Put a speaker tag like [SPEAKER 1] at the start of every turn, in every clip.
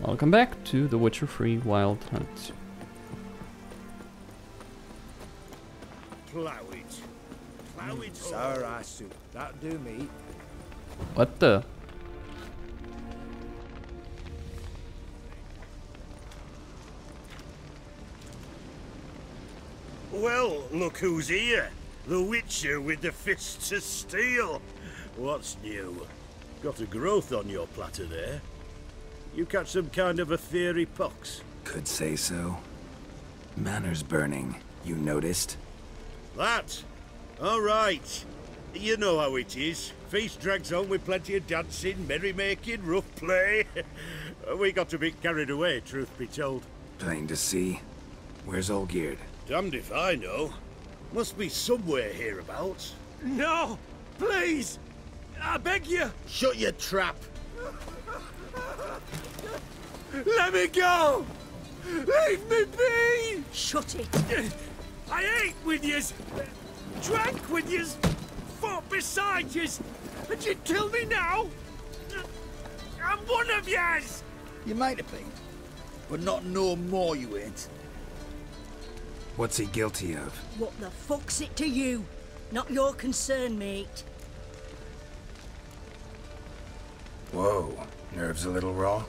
[SPEAKER 1] Welcome back to the Witcher 3 Wild Hunt.
[SPEAKER 2] Plow it. Plow it. Sour ass soup. That'll do me.
[SPEAKER 1] What the?
[SPEAKER 2] Well, look who's here. The Witcher with the fists of steel. What's new? Got a growth on your platter there. You catch some kind of a theory pox?
[SPEAKER 3] Could say so. Manners burning, you noticed?
[SPEAKER 2] That? All right. You know how it is. Feast drags on with plenty of dancing, merrymaking, rough play. We got a bit carried away, truth be told.
[SPEAKER 3] Plain to see. Where's Olgierd?
[SPEAKER 2] Damned if I know. Must be somewhere hereabouts.
[SPEAKER 4] No! Please! I beg you!
[SPEAKER 2] Shut your trap!
[SPEAKER 4] Let me go! Leave me be!
[SPEAKER 5] Shut it!
[SPEAKER 4] I ate with yous! Drank with yous! Fought beside yous! And you kill me now? I'm one of yous!
[SPEAKER 6] You might have been, but not no more you ain't.
[SPEAKER 3] What's he guilty of?
[SPEAKER 5] What the fuck's it to you? Not your concern, mate.
[SPEAKER 3] Whoa, nerves a little raw?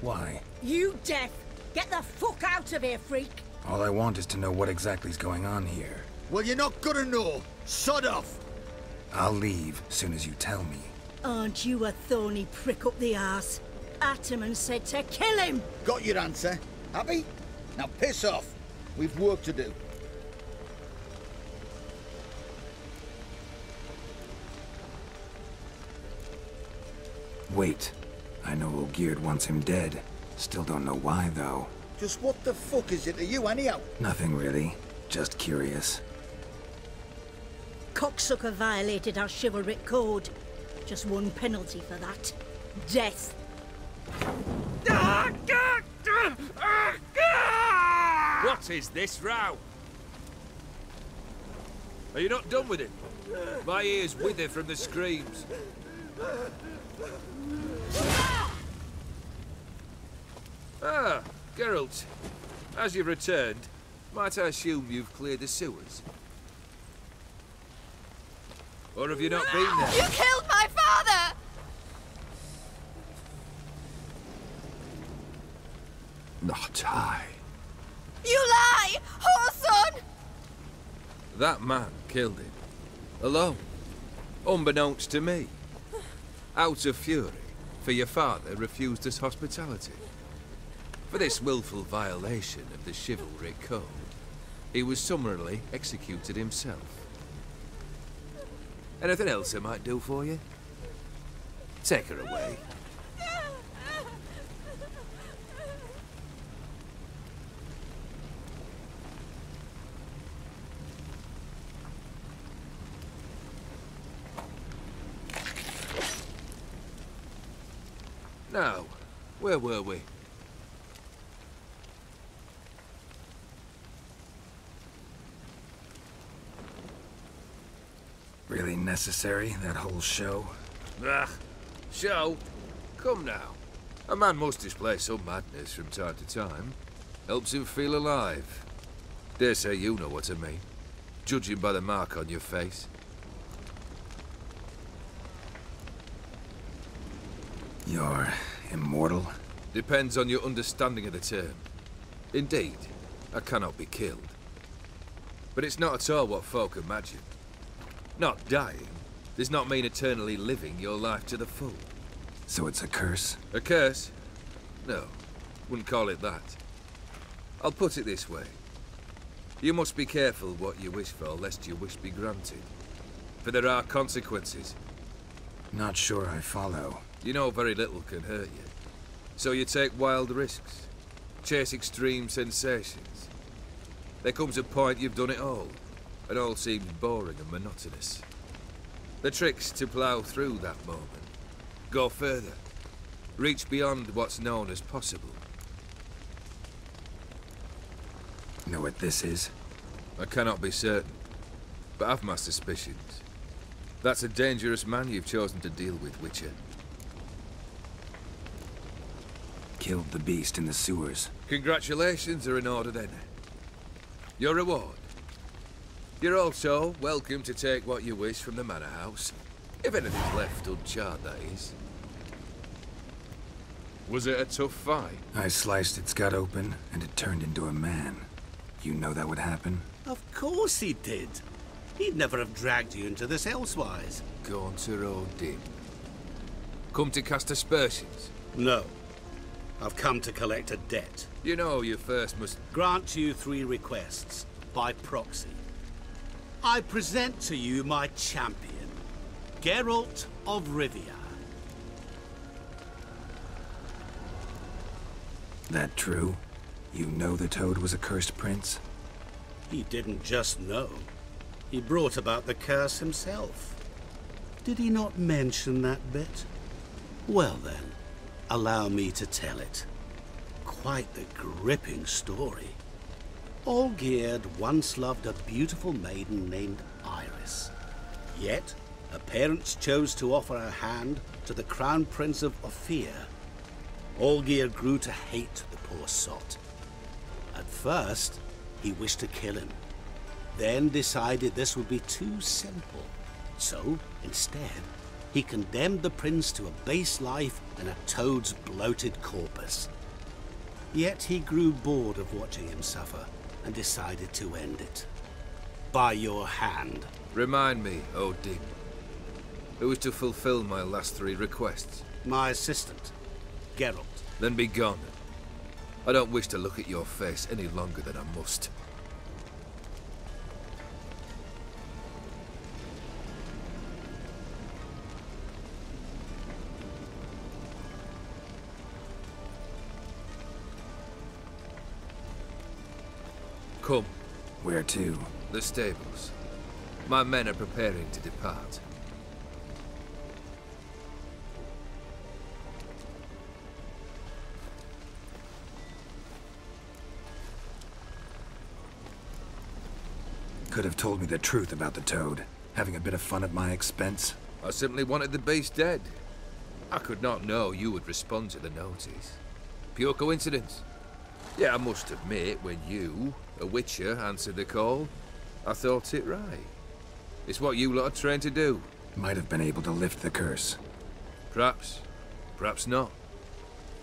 [SPEAKER 3] Why?
[SPEAKER 5] You deaf! Get the fuck out of here, freak!
[SPEAKER 3] All I want is to know what exactly's going on here.
[SPEAKER 6] Well, you're not gonna know. Sod off.
[SPEAKER 3] I'll leave soon as you tell me.
[SPEAKER 5] Aren't you a thorny prick up the arse? Ataman said to kill him!
[SPEAKER 6] Got your answer. Happy? Now piss off. We've work to do.
[SPEAKER 3] Wait. I know Olgierd wants him dead. Still don't know why, though.
[SPEAKER 6] Just what the fuck is it to you, anyhow?
[SPEAKER 3] Nothing really. Just curious.
[SPEAKER 5] Cocksucker violated our chivalric code. Just one penalty for that. Death.
[SPEAKER 4] What is this row? Are you not done with it? My ears wither from the screams. Ah, Geralt. As you've returned, might I assume you've cleared the sewers? Or have you not been there?
[SPEAKER 7] You killed my father!
[SPEAKER 3] Not I.
[SPEAKER 7] You lie! Whoreson!
[SPEAKER 4] That man killed him. Alone. Unbeknownst to me. Out of fury, for your father refused us hospitality. For this willful violation of the chivalric code, he was summarily executed himself. Anything else I might do for you? Take her away. Now, where were we?
[SPEAKER 3] Really necessary, that whole show?
[SPEAKER 4] Ah, show? Come now. A man must display some madness from time to time. Helps him feel alive. Dare say you know what I mean, judging by the mark on your face.
[SPEAKER 3] You're immortal?
[SPEAKER 4] Depends on your understanding of the term. Indeed, I cannot be killed. But it's not at all what folk imagine. Not dying does not mean eternally living your life to the full.
[SPEAKER 3] So it's a curse?
[SPEAKER 4] A curse? No, wouldn't call it that. I'll put it this way. You must be careful what you wish for, lest your wish be granted. For there are consequences.
[SPEAKER 3] Not sure I follow.
[SPEAKER 4] You know very little can hurt you. So you take wild risks. Chase extreme sensations. There comes a point you've done it all, and all seems boring and monotonous. The trick's to plough through that moment. Go further. Reach beyond what's known as possible.
[SPEAKER 3] Know what this is?
[SPEAKER 4] I cannot be certain, but I've my suspicions. That's a dangerous man you've chosen to deal with, Witcher.
[SPEAKER 3] killed the beast in the sewers.
[SPEAKER 4] Congratulations are in order then. Your reward. You're also welcome to take what you wish from the manor house. If anything's left uncharred, that is. Was it a tough fight?
[SPEAKER 3] I sliced its gut open, and it turned into a man. You know that would happen?
[SPEAKER 8] Of course he did. He'd never have dragged you into this elsewise.
[SPEAKER 4] Gunther Odin. Come to cast aspersions?
[SPEAKER 8] No. I've come to collect a debt.
[SPEAKER 4] You know you first must...
[SPEAKER 8] Grant you 3 requests, by proxy. I present to you my champion, Geralt of Rivia.
[SPEAKER 3] That true? You know the Toad was a cursed prince?
[SPEAKER 8] He didn't just know. He brought about the curse himself. Did he not mention that bit? Well then, allow me to tell it. Quite the gripping story. Olgierd once loved a beautiful maiden named Iris. Yet, her parents chose to offer her hand to the Crown Prince of Ophir. Olgierd grew to hate the poor sot. At first, he wished to kill him, then decided this would be too simple. So, instead, he condemned the prince to a base life in a toad's bloated corpus. Yet he grew bored of watching him suffer and decided to end it. By your hand.
[SPEAKER 4] Remind me, Odin. Who is to fulfill my last 3 requests?
[SPEAKER 8] My assistant, Geralt.
[SPEAKER 4] Then be gone. I don't wish to look at your face any longer than I must. Come.
[SPEAKER 3] Where to?
[SPEAKER 4] The stables. My men are preparing to depart.
[SPEAKER 3] Could have told me the truth about the Toad, having a bit of fun at my expense.
[SPEAKER 4] I simply wanted the beast dead. I could not know you would respond to the notice. Pure coincidence. Yeah, I must admit, when you, a witcher, answered the call, I thought it right. It's what you lot are trained to do.
[SPEAKER 3] Might have been able to lift the curse.
[SPEAKER 4] Perhaps. Perhaps not.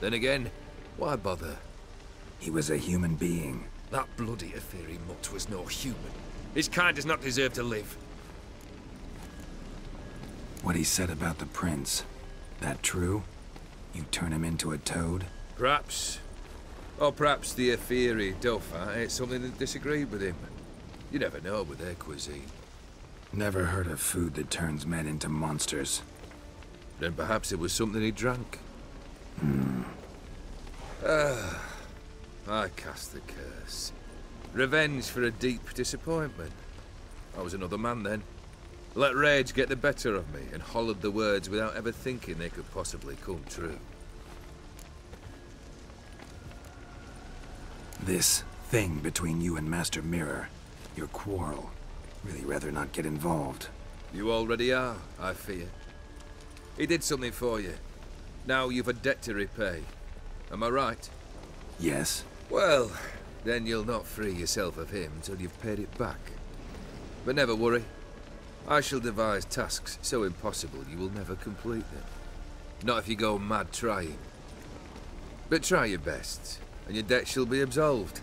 [SPEAKER 4] Then again, why bother?
[SPEAKER 3] He was a human being.
[SPEAKER 4] That bloody Aetheri mutt was no human. His kind does not deserve to live.
[SPEAKER 3] What he said about the prince, that true? You turn him into a toad?
[SPEAKER 4] Perhaps. Or perhaps the Aetheri Dauphin ate something that disagreed with him. You never know with their cuisine.
[SPEAKER 3] Never heard of food that turns men into monsters.
[SPEAKER 4] Then perhaps it was something he drank. I cast the curse. Revenge for a deep disappointment. I was another man then. Let rage get the better of me and hollered the words without ever thinking they could possibly come true.
[SPEAKER 3] This thing between you and Master Mirror, your quarrel, really rather not get involved.
[SPEAKER 4] You already are, I fear. He did something for you. Now you've a debt to repay. Am I right?
[SPEAKER 3] Yes.
[SPEAKER 4] Well, then you'll not free yourself of him until you've paid it back. But never worry. I shall devise tasks so impossible you will never complete them. Not if you go mad trying. But try your best, and your debt shall be absolved,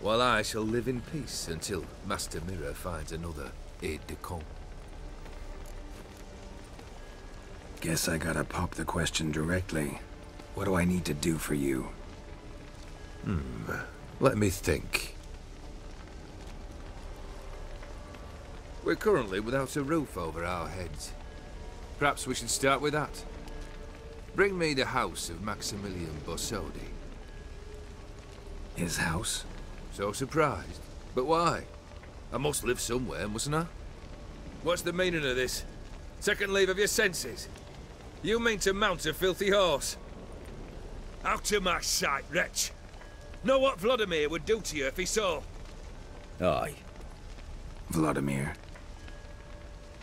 [SPEAKER 4] while I shall live in peace until Master Mirror finds another aide-de-camp.
[SPEAKER 3] Guess I gotta pop the question directly. What do I need to do for you?
[SPEAKER 4] Let me think. We're currently without a roof over our heads. Perhaps we should start with that. Bring me the house of Maximilian Bossodi.
[SPEAKER 3] His house?
[SPEAKER 4] So surprised. But why? I must live somewhere, mustn't I? What's the meaning of this? Second leave of your senses? You mean to mount a filthy horse? Out of my sight, wretch! Know what Vladimir would do to you if he saw?
[SPEAKER 8] Aye.
[SPEAKER 3] Vladimir.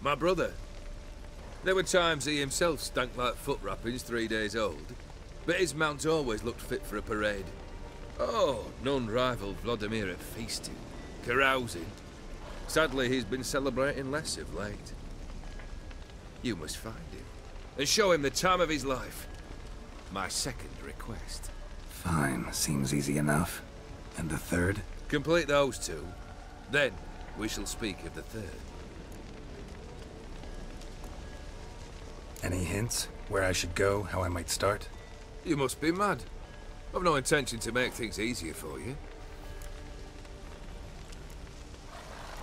[SPEAKER 4] My brother. There were times he himself stank like foot wrappings 3 days old. but his mount always looked fit for a parade. Oh, none rivaled Vladimir at feasting, carousing. Sadly, he's been celebrating less of late. You must find him, and show him the time of his life. My second request.
[SPEAKER 3] Fine, seems easy enough. And the third?
[SPEAKER 4] Complete those two, then we shall speak of the third.
[SPEAKER 3] Any hints? Where I should go, how I might start?
[SPEAKER 4] You must be mad. I've no intention to make things easier for you.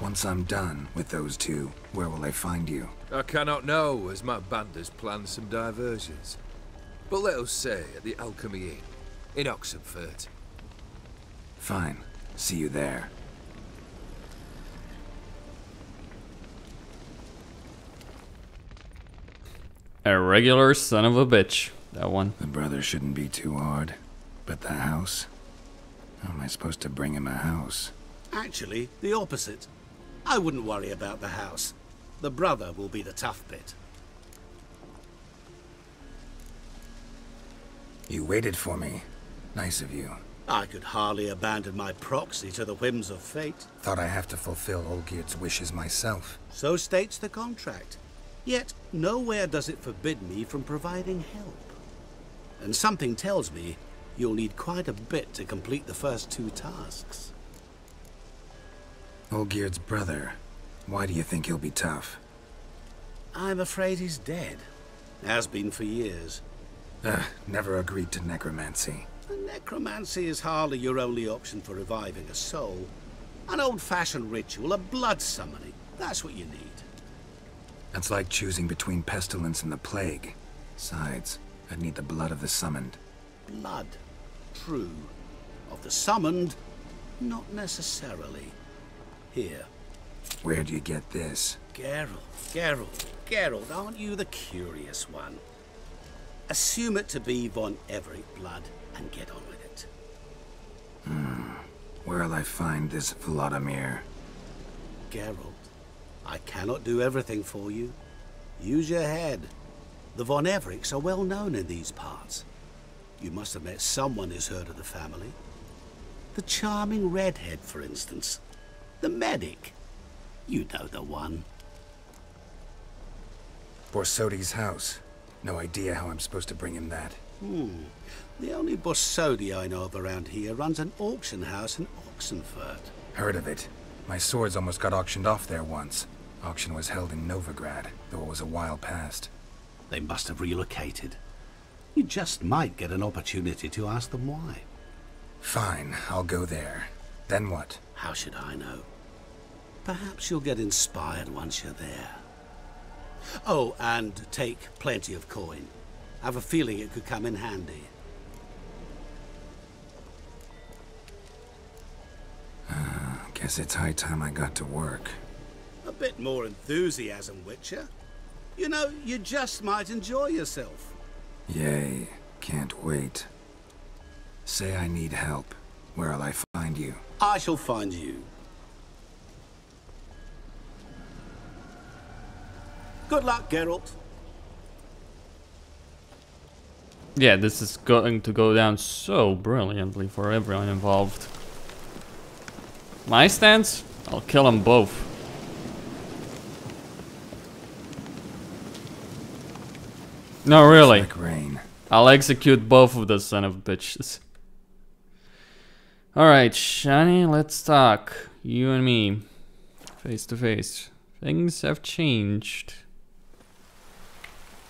[SPEAKER 3] Once I'm done with those two, where will I find you?
[SPEAKER 4] I cannot know, as my band has planned some diversions. But let us say at the Alchemy Inn, in Oxenfurt.
[SPEAKER 3] Fine. See you there.
[SPEAKER 1] A regular son of a bitch. That one.
[SPEAKER 3] The brother shouldn't be too hard. But the house? How am I supposed to bring him a house?
[SPEAKER 8] Actually, the opposite. I wouldn't worry about the house. The brother will be the tough bit.
[SPEAKER 3] You waited for me. Nice of you.
[SPEAKER 8] I could hardly abandon my proxy to the whims of fate.
[SPEAKER 3] Thought I have to fulfill Olgierd's wishes myself.
[SPEAKER 8] So states the contract. Yet, nowhere does it forbid me from providing help. And something tells me you'll need quite a bit to complete the first two tasks.
[SPEAKER 3] Olgierd's brother. Why do you think he'll be tough?
[SPEAKER 8] I'm afraid he's dead. Has been for years.
[SPEAKER 3] Never agreed to necromancy.
[SPEAKER 8] Necromancy is hardly your only option for reviving a soul. An old-fashioned ritual, a blood summoning. That's what you need.
[SPEAKER 3] That's like choosing between pestilence and the plague. Besides, I'd need the blood of the summoned.
[SPEAKER 8] Blood. True. Of the summoned, not necessarily. Here.
[SPEAKER 3] Where do you get this?
[SPEAKER 8] Geralt, aren't you the curious one? Assume it to be von Everett blood and get on with it.
[SPEAKER 3] Where'll I find this Vladimir?
[SPEAKER 8] Geralt, I cannot do everything for you. Use your head. The von Evericks are well known in these parts. You must have met someone who's heard of the family. The charming redhead, for instance. The medic. You know the one.
[SPEAKER 3] Borsodi's house. No idea how I'm supposed to bring him that.
[SPEAKER 8] The only Borsodi I know of around here runs an auction house in Oxenfurt.
[SPEAKER 3] Heard of it. My swords almost got auctioned off there once. Auction was held in Novigrad, though it was a while past.
[SPEAKER 8] They must have relocated. You just might get an opportunity to ask them why.
[SPEAKER 3] Fine, I'll go there. Then what?
[SPEAKER 8] How should I know? Perhaps you'll get inspired once you're there. Oh, and take plenty of coin. I have a feeling it could come in handy.
[SPEAKER 3] Guess it's high time I got to work.
[SPEAKER 8] A bit more enthusiasm, Witcher. You know, you just might enjoy yourself.
[SPEAKER 3] Yay, can't wait. Say I need help. Where'll I find you?
[SPEAKER 8] I shall find you. Good luck, Geralt.
[SPEAKER 1] Yeah, this is going to go down so brilliantly for everyone involved. My stance? I'll kill them both. No, really.
[SPEAKER 3] Like rain.
[SPEAKER 1] I'll execute both of those son of bitches. Alright, Shani, let's talk. You and me. Face to face. Things have changed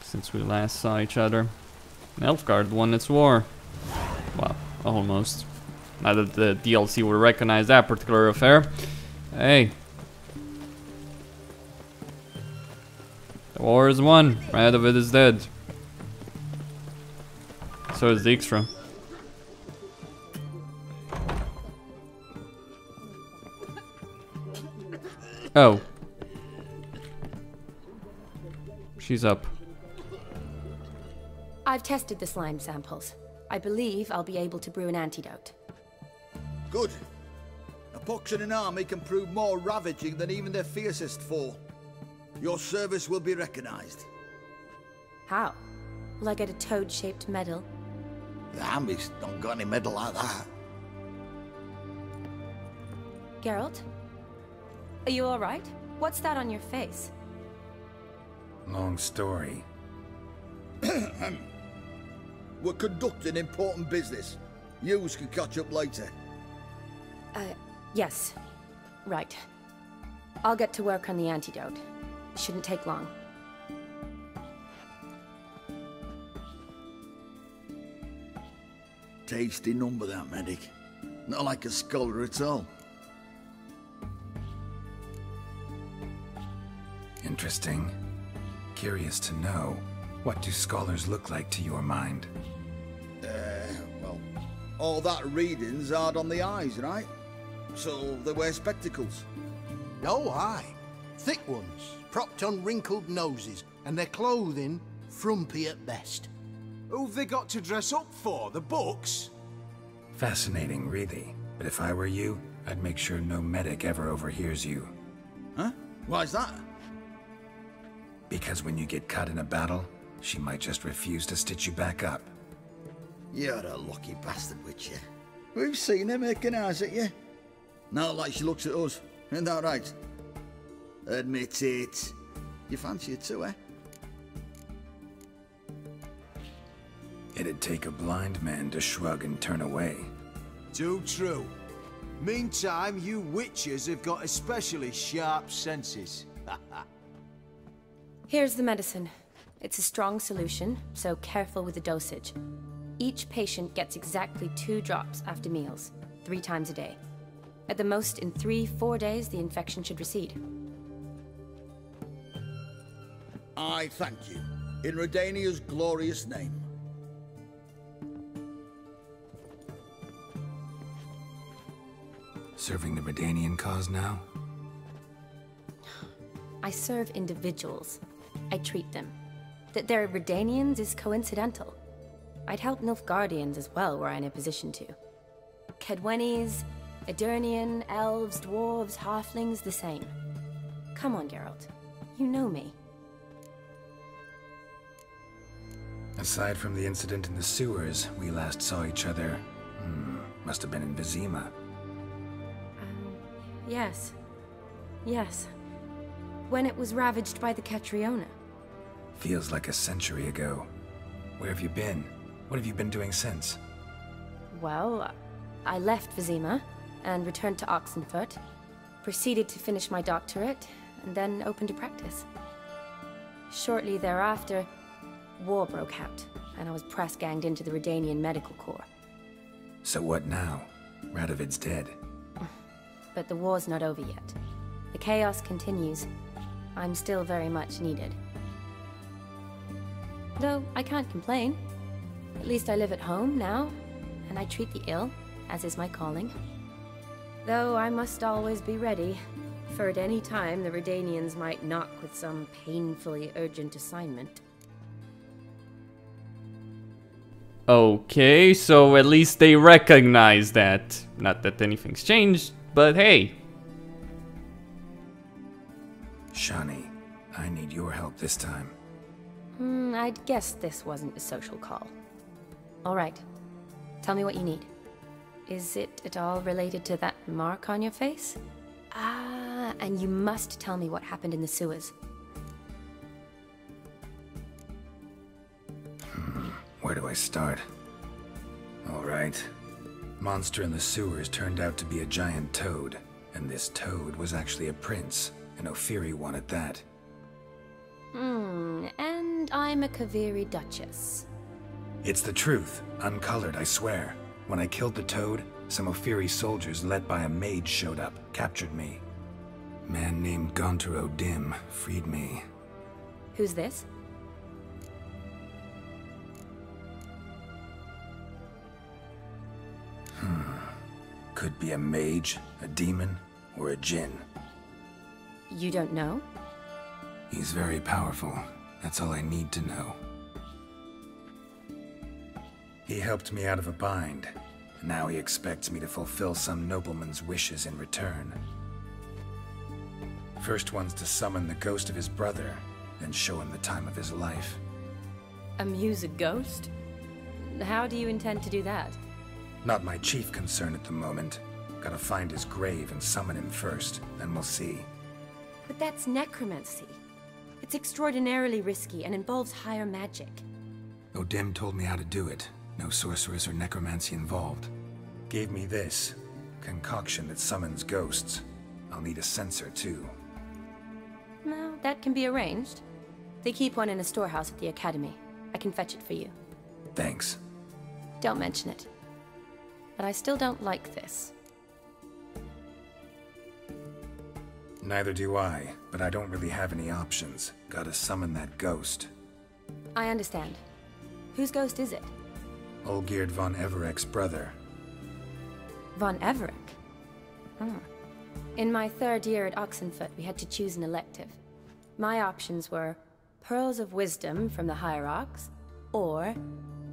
[SPEAKER 1] since we last saw each other. Nilfgaard won its war. Well, almost. Not that the DLC will recognize that particular affair. Hey. The war is won. Radovid is dead. So is Dijkstra. Oh. She's up.
[SPEAKER 9] I've tested the slime samples. I believe I'll be able to brew an antidote.
[SPEAKER 6] Good. A pox in an army can prove more ravaging than even their fiercest foe. Your service will be recognized.
[SPEAKER 9] How? Will I get a toad-shaped medal?
[SPEAKER 6] The army's not got any medal like that.
[SPEAKER 9] Geralt? Are you alright? What's that on your face?
[SPEAKER 3] Long story.
[SPEAKER 6] We're conducting important business. Yous can catch up later.
[SPEAKER 9] Yes. Right. I'll get to work on the antidote. Shouldn't take long.
[SPEAKER 6] Tasty number, that medic. Not like a scholar at all.
[SPEAKER 3] Interesting. Curious to know, what do scholars look like to your mind?
[SPEAKER 6] Well, all that reading's hard on the eyes, right? So they wear spectacles.
[SPEAKER 10] Oh, aye. Thick ones, propped on wrinkled noses, and their clothing frumpy at best.
[SPEAKER 11] Who've they got to dress up for? The books?
[SPEAKER 3] Fascinating, really. But if I were you, I'd make sure no medic ever overhears you.
[SPEAKER 6] Huh? Why's that?
[SPEAKER 3] Because when you get caught in a battle, she might just refuse to stitch you back up.
[SPEAKER 6] You're a lucky bastard, Witcher. We've seen her making eyes at you. Not like she looks at us. Isn't that right? Admit it. You fancy her too, eh?
[SPEAKER 3] It'd take a blind man to shrug and turn away.
[SPEAKER 11] Too true. Meantime, you witches have got especially sharp senses.
[SPEAKER 9] Here's the medicine. It's a strong solution, so careful with the dosage. Each patient gets exactly 2 drops after meals, 3 times a day. At the most, in 3-4 days, the infection should recede.
[SPEAKER 6] I thank you. In Redania's glorious name.
[SPEAKER 3] Serving the Redanian cause now?
[SPEAKER 9] I serve individuals. I treat them. That they're Redanians is coincidental. I'd help Nilfgaardians as well were I in a position to. Kedwenis, Edirnian, elves, dwarves, halflings, the same. Come on, Geralt. You know me.
[SPEAKER 3] Aside from the incident in the sewers, we last saw each other... must have been in Vizima.
[SPEAKER 9] Yes. Yes. When it was ravaged by the Catriona.
[SPEAKER 3] Feels like a century ago. Where have you been? What have you been doing since?
[SPEAKER 9] Well, I left Vizima and returned to Oxenfurt, proceeded to finish my doctorate, and then opened a practice. Shortly thereafter, war broke out, and I was press-ganged into the Redanian Medical Corps.
[SPEAKER 3] So what now? Radovid's dead.
[SPEAKER 9] But the war's not over yet. The chaos continues. I'm still very much needed. Though I can't complain. At least I live at home now, and I treat the ill, as is my calling. Though I must always be ready, for at any time the Redanians might knock with some painfully urgent assignment.
[SPEAKER 1] Okay, so at least they recognize that. Not that anything's changed, but hey.
[SPEAKER 3] Shani, I need your help this time.
[SPEAKER 9] I'd guess this wasn't a social call. All right. Tell me what you need. Is it at all related to that mark on your face? Ah, and you must tell me what happened in the sewers.
[SPEAKER 3] Where do I start? All right. Monster in the sewers turned out to be a giant toad, and this toad was actually a prince, an Ophiri one at that.
[SPEAKER 9] And I'm a Kaviri Duchess.
[SPEAKER 3] It's the truth, uncolored, I swear. When I killed the toad, some Ophiri soldiers led by a mage showed up, captured me. Man named Gunther O'Dim freed me.
[SPEAKER 9] Who's this?
[SPEAKER 3] Could be a mage, a demon, or a djinn.
[SPEAKER 9] You don't know?
[SPEAKER 3] He's very powerful. That's all I need to know. He helped me out of a bind. Now he expects me to fulfill some nobleman's wishes in return. First one's to summon the ghost of his brother, then show him the time of his life.
[SPEAKER 9] Amuse a ghost? How do you intend to do that?
[SPEAKER 3] Not my chief concern at the moment. Gotta find his grave and summon him first, then we'll see.
[SPEAKER 9] But that's necromancy. It's extraordinarily risky and involves higher magic.
[SPEAKER 3] O'Dim told me how to do it. No sorceress or necromancy involved. Gave me this concoction that summons ghosts. I'll need a censer too.
[SPEAKER 9] Well, that can be arranged. They keep one in a storehouse at the academy. I can fetch it for you.
[SPEAKER 3] Thanks.
[SPEAKER 9] Don't mention it. But I still don't like this.
[SPEAKER 3] Neither do I, but I don't really have any options. Gotta summon that ghost.
[SPEAKER 9] I understand. Whose ghost is it?
[SPEAKER 3] Olgierd von Everek's brother.
[SPEAKER 9] Von Everek? Hmm. In my 3rd year at Oxenfoot, we had to choose an elective. My options were Pearls of Wisdom from the Hierarchs, or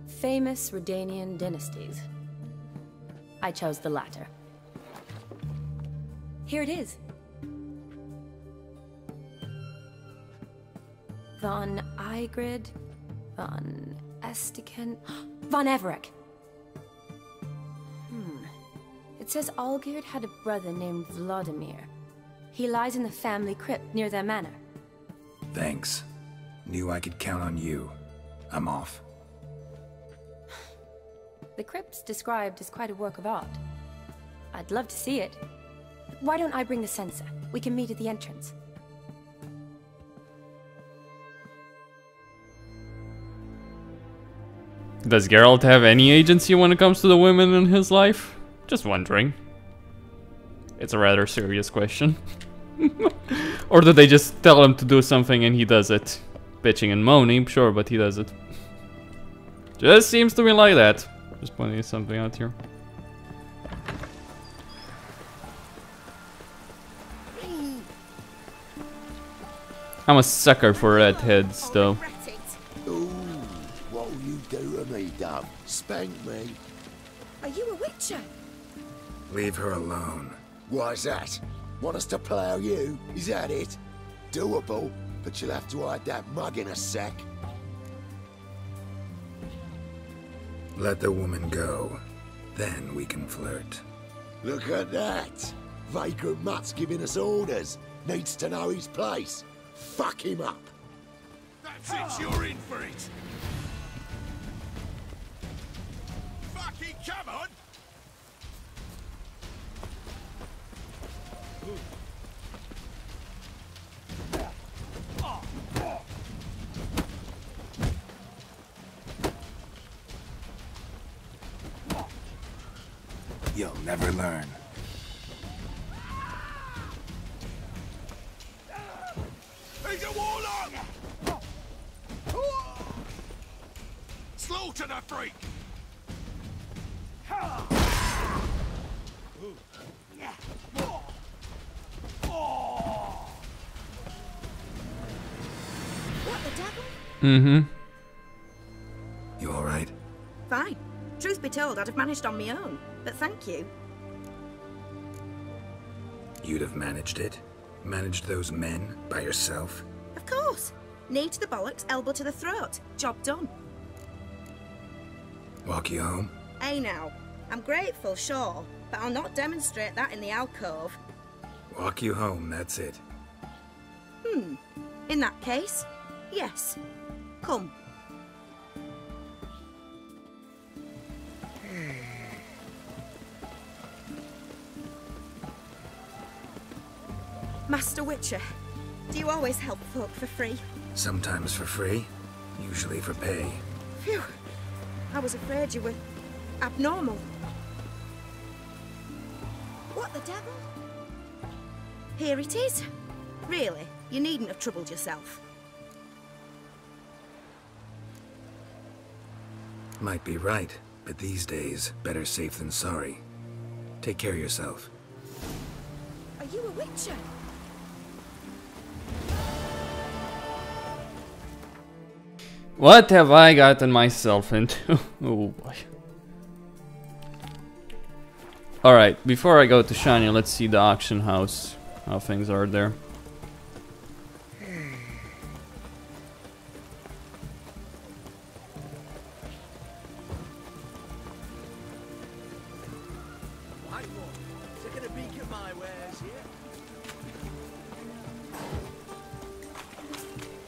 [SPEAKER 9] Famous Redanian Dynasties. I chose the latter. Here it is. Von Olgierd, von Estiken, von Everek. It says Olgierd had a brother named Vladimir. He lies in the family crypt near their manor.
[SPEAKER 3] Thanks. Knew I could count on you. I'm off.
[SPEAKER 9] The crypt's described as quite a work of art. I'd love to see it. Why don't I bring the censer? We can meet at the entrance.
[SPEAKER 1] Does Geralt have any agency when it comes to the women in his life? Just wondering. It's a rather serious question. Or do they just tell him to do something and he does it? Bitching and moaning, sure, but he does it. Just seems to be like that. Just pointing something out here. I'm a sucker for redheads, though.
[SPEAKER 12] Ooh, what'll you do to me, Dove? Spank me?
[SPEAKER 7] Are you a witcher?
[SPEAKER 3] Leave her alone.
[SPEAKER 12] Why's that? Want us to plough you? Is that it? Doable, but you'll have to hide that mug in a sec.
[SPEAKER 3] Let the woman go. Then we can flirt.
[SPEAKER 12] Look at that! Vagrant Mutt's giving us orders. Needs to know his place. Fuck him up.
[SPEAKER 13] That's it, you're in for it. Fucking come on!
[SPEAKER 3] You'll never learn.
[SPEAKER 13] He's a warlock! Slaughter the freak!
[SPEAKER 7] What the devil?
[SPEAKER 1] Mm-hmm.
[SPEAKER 3] You alright?
[SPEAKER 7] Fine. Truth be told, I'd have managed on my own, but thank you.
[SPEAKER 3] You'd have managed it? Managed those men by yourself?
[SPEAKER 7] Of course. Knee to the bollocks, elbow to the throat. Job done.
[SPEAKER 3] Walk you home?
[SPEAKER 7] Hey now. I'm grateful, sure, but I'll not demonstrate that in the alcove.
[SPEAKER 3] Walk you home, that's it.
[SPEAKER 7] In that case, yes. Come. Master Witcher, do you always help folk for free?
[SPEAKER 3] Sometimes for free, usually for pay.
[SPEAKER 7] Phew. I was afraid you were abnormal. What the devil? Here it is. Really, you needn't have troubled yourself.
[SPEAKER 3] Might be right, but these days, better safe than sorry. Take care of yourself.
[SPEAKER 7] Are you a witcher?
[SPEAKER 1] What have I gotten myself into? Oh boy. Alright, before I go to Shania, let's see the auction house. How things are there.
[SPEAKER 11] right one. Taking a peek at my wares here.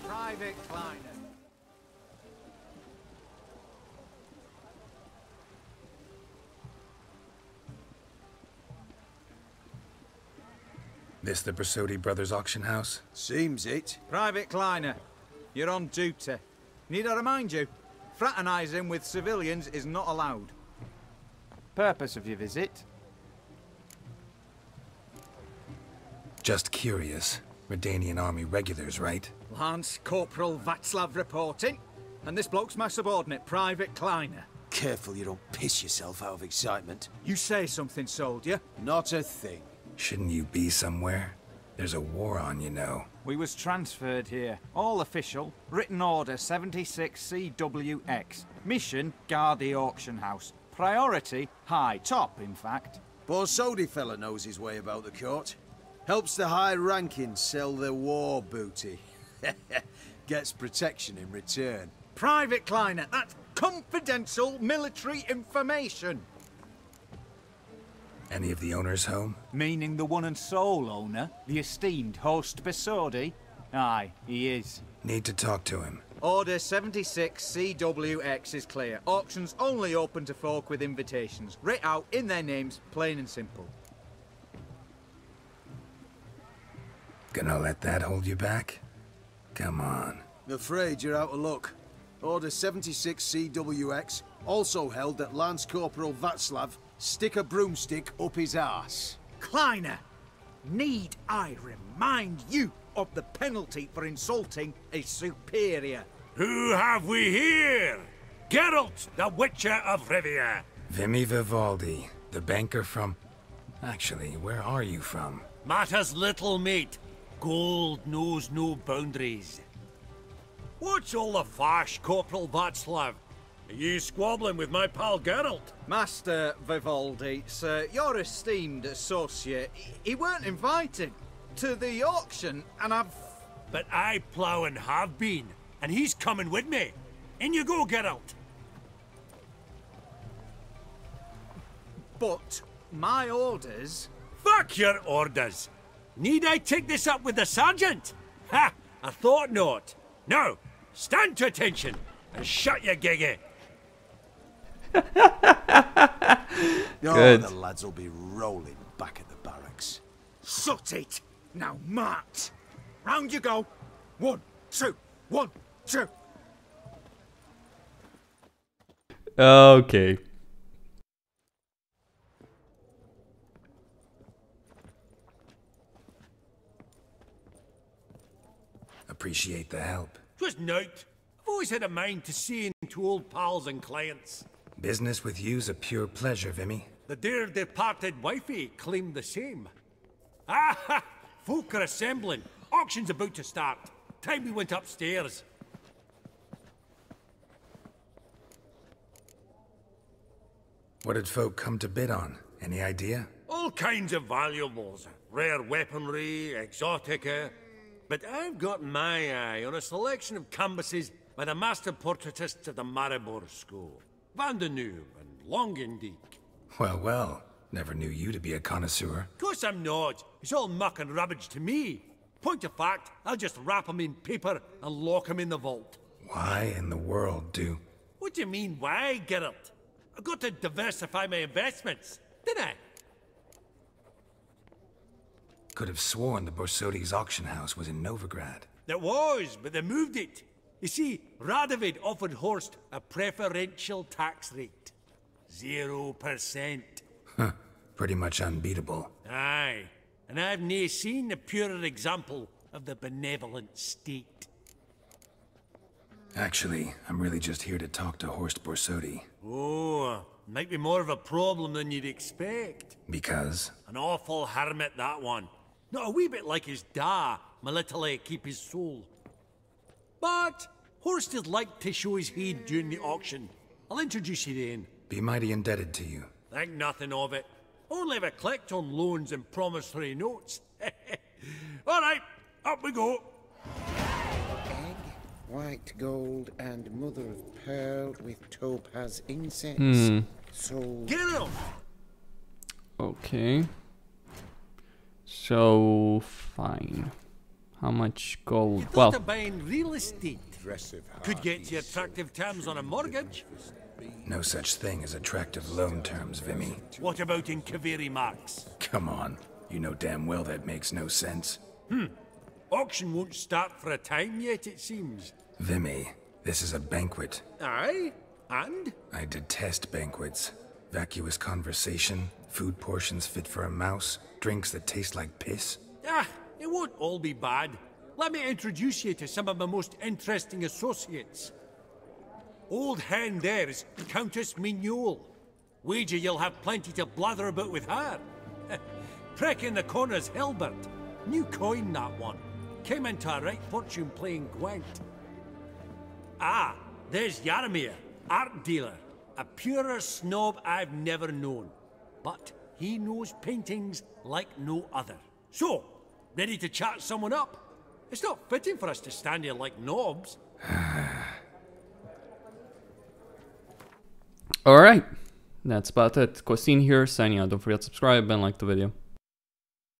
[SPEAKER 11] Private Kleiner.
[SPEAKER 3] This the Bersodi Brothers auction house?
[SPEAKER 11] Seems it.
[SPEAKER 14] Private Kleiner, you're on duty. Need I remind you, fraternizing with civilians is not allowed. Purpose of your visit?
[SPEAKER 3] Just curious. Redanian army regulars, right?
[SPEAKER 14] Lance Corporal Václav reporting. And this bloke's my subordinate, Private Kleiner.
[SPEAKER 11] Careful you don't piss yourself out of excitement.
[SPEAKER 14] You say something, soldier?
[SPEAKER 11] Not a thing.
[SPEAKER 3] Shouldn't you be somewhere? There's a war on, you know.
[SPEAKER 14] We was transferred here. All official. Written order 76 CWX. Mission, guard the auction house. Priority, high. Top, in fact.
[SPEAKER 11] Borsodi fella knows his way about the court. Helps the high rankings sell their war booty. Gets protection in return.
[SPEAKER 14] Private Kleiner, that's confidential military information.
[SPEAKER 3] Any of the owners home?
[SPEAKER 14] Meaning the one and sole owner, the esteemed host Bersodi? Aye, he is.
[SPEAKER 3] Need to talk to him.
[SPEAKER 14] Order 76 CWX is clear. Auctions only open to folk with invitations. Writ out in their names, plain and simple.
[SPEAKER 3] Gonna let that hold you back? Come on.
[SPEAKER 11] I'm afraid you're out of luck. Order 76 CWX, also held that Lance Corporal Václav stick a broomstick up his arse.
[SPEAKER 14] Kleiner, need I remind you of the penalty for insulting a superior?
[SPEAKER 13] Who have we here? Geralt, the Witcher of Rivia.
[SPEAKER 3] Vimy Vivaldi, the banker from... Actually, where are you from?
[SPEAKER 13] Matters little, mate. Gold knows no boundaries. What's all the fash, Corporal Václav? Are you squabbling with my pal Geralt?
[SPEAKER 14] Master Vivaldi, sir, your esteemed associate, he weren't invited to the auction, and I've...
[SPEAKER 13] But I plough and have been, and he's coming with me. In you go, Geralt.
[SPEAKER 14] But my orders...
[SPEAKER 13] Fuck your orders. Need I take this up with the sergeant? Ha! I thought not. Now, stand to attention and shut your giggy.
[SPEAKER 11] Oh, the lads will be rolling back at the barracks.
[SPEAKER 14] Shut it! Now march! Round you go! 1, 2, 1, 2!
[SPEAKER 1] Okay.
[SPEAKER 3] Appreciate the help.
[SPEAKER 13] Twas naught. I've always had a mind to see into old pals and clients.
[SPEAKER 3] Business with you's a pure pleasure, Vimy.
[SPEAKER 13] The dear departed wifey claimed the same. Ah ha! Folk are assembling. Auction's about to start. Time we went upstairs.
[SPEAKER 3] What did folk come to bid on? Any idea?
[SPEAKER 13] All kinds of valuables. Rare weaponry, exotica. But I've got my eye on a selection of canvases by the master portraitists of the Maribor School. Van de Nieuw and Longendijk.
[SPEAKER 3] Well, well. Never knew you to be a connoisseur.
[SPEAKER 13] Of course I'm not. It's all muck and rubbish to me. Point of fact, I'll just wrap 'em in paper and lock 'em in the vault.
[SPEAKER 3] Why in the world do...
[SPEAKER 13] What do you mean, why, Geralt? I've got to diversify my investments, didn't I?
[SPEAKER 3] Could have sworn the Borsodi's auction house was in Novigrad.
[SPEAKER 13] There was, but they moved it. You see, Radovid offered Horst a preferential tax rate. 0%.
[SPEAKER 3] Huh. Pretty much unbeatable.
[SPEAKER 13] Aye. And I've nae seen a purer example of the benevolent state.
[SPEAKER 3] Actually, I'm really just here to talk to Horst Borsodi.
[SPEAKER 13] Oh, might be more of a problem than you'd expect.
[SPEAKER 3] Because?
[SPEAKER 13] An awful hermit, that one. Not a wee bit like his da, military keep his soul. But Horst is like to show his head during the auction. I'll introduce you then.
[SPEAKER 3] Be mighty indebted to you.
[SPEAKER 13] Think nothing of it. Only if I clicked on loans and promissory notes. All right, up we go.
[SPEAKER 15] Egg, white gold, and mother of pearl with topaz incense. So...
[SPEAKER 13] Get off!
[SPEAKER 1] Okay. So, fine. How much gold?
[SPEAKER 13] Thought of buying real estate. Could get you attractive terms on a mortgage.
[SPEAKER 3] No such thing as attractive loan terms, Vimy.
[SPEAKER 13] What about in Kaviri marks?
[SPEAKER 3] Come on. You know damn well that makes no sense.
[SPEAKER 13] Auction won't start for a time yet, it seems.
[SPEAKER 3] Vimy, this is a banquet.
[SPEAKER 13] Aye? And?
[SPEAKER 3] I detest banquets. Vacuous conversation, food portions fit for a mouse, drinks that taste like piss.
[SPEAKER 13] Ah, it won't all be bad. Let me introduce you to some of my most interesting associates. Old hen there is Countess Mignole. Wager you'll have plenty to blather about with her. Prick in the corner's Hilbert. New coin, that one. Came into a right fortune playing Gwent. Ah, there's Yarmir, art dealer. A purer snob I've never known. But he knows paintings like no other. So, ready to chat someone up? It's not fitting for us to stand here like knobs.
[SPEAKER 1] Alright, that's about it. Costin here, signing out. Don't forget to subscribe and like the video.